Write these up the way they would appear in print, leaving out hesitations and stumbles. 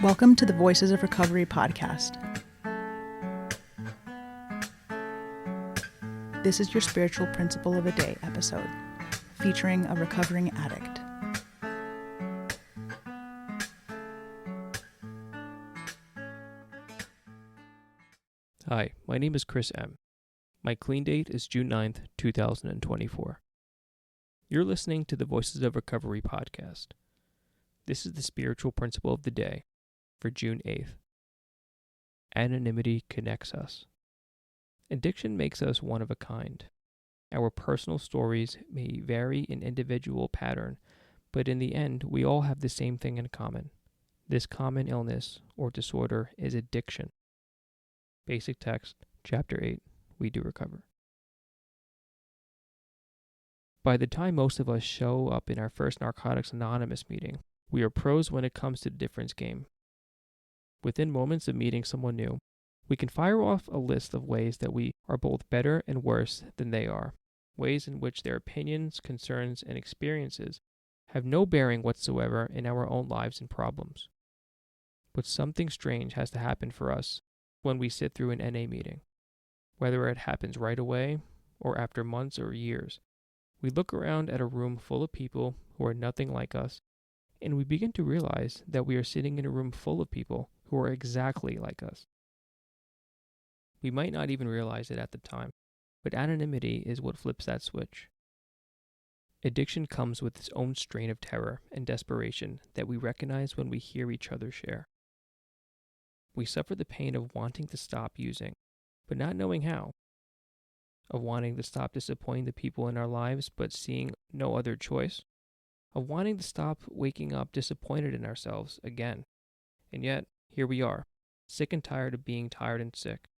Welcome to the Voices of Recovery podcast. This is your spiritual principle of a day episode, featuring a recovering addict. Hi, my name is Chris M. My clean date is June 9th, 2024. You're listening to the Voices of Recovery podcast. This is the spiritual principle of the day for June 8th. Anonymity Connects Us. Addiction makes us one of a kind. Our personal stories may vary in individual pattern, but in the end, we all have the same thing in common. This common illness or disorder is addiction. Basic text, Chapter 8, We Do Recover. By the time most of us show up in our first Narcotics Anonymous meeting, we are pros when it comes to the difference game. Within moments of meeting someone new, we can fire off a list of ways that we are both better and worse than they are, ways in which their opinions, concerns, and experiences have no bearing whatsoever in our own lives and problems. But something strange has to happen for us when we sit through an NA meeting. Whether it happens right away or after months or years, we look around at a room full of people who are nothing like us, and we begin to realize that we are sitting in a room full of people who are exactly like us. We might not even realize it at the time, but anonymity is what flips that switch. Addiction comes with its own strain of terror and desperation that we recognize when we hear each other share. We suffer the pain of wanting to stop using, but not knowing how. Of wanting to stop disappointing the people in our lives, but seeing no other choice. Of wanting to stop waking up disappointed in ourselves again. And yet, here we are, sick and tired of being tired and sick.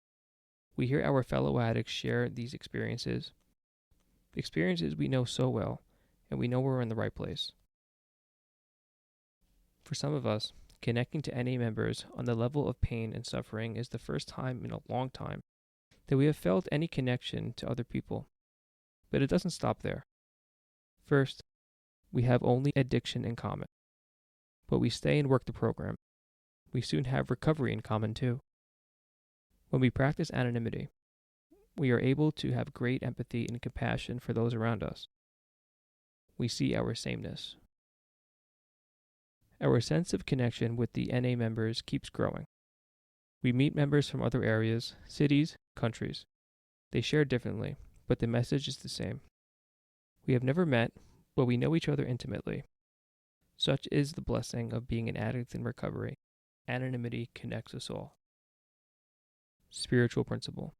We hear our fellow addicts share these experiences we know so well, and we know we're in the right place. For some of us, connecting to NA members on the level of pain and suffering is the first time in a long time that we have felt any connection to other people. But it doesn't stop there. First, we have only addiction in common. But we stay and work the program. We soon have recovery in common too. When we practice anonymity, we are able to have great empathy and compassion for those around us. We see our sameness. Our sense of connection with the NA members keeps growing. We meet members from other areas, cities, countries. They share differently, but the message is the same. We have never met, but we know each other intimately. Such is the blessing of being an addict in recovery. Anonymity connects us all. Spiritual principle.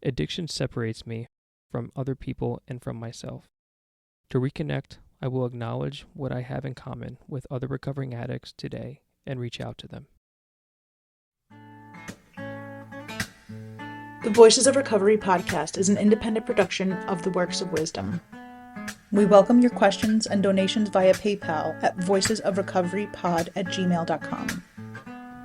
Addiction separates me from other people and from myself. To reconnect, I will acknowledge what I have in common with other recovering addicts today and reach out to them. The Voices of Recovery podcast is an independent production of the Works of Wisdom. We welcome your questions and donations via PayPal at voicesofrecoverypod@gmail.com.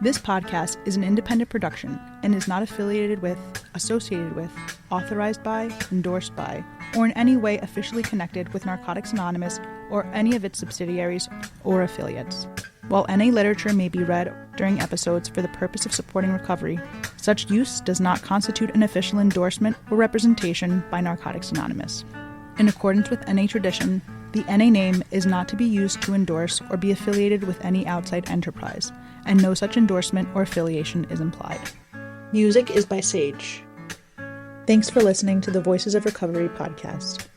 This podcast is an independent production and is not affiliated with, associated with, authorized by, endorsed by, or in any way officially connected with Narcotics Anonymous or any of its subsidiaries or affiliates. While NA literature may be read during episodes for the purpose of supporting recovery, such use does not constitute an official endorsement or representation by Narcotics Anonymous. In accordance with NA tradition, the NA name is not to be used to endorse or be affiliated with any outside enterprise, and no such endorsement or affiliation is implied. Music is by Sage. Thanks for listening to the Voices of Recovery podcast.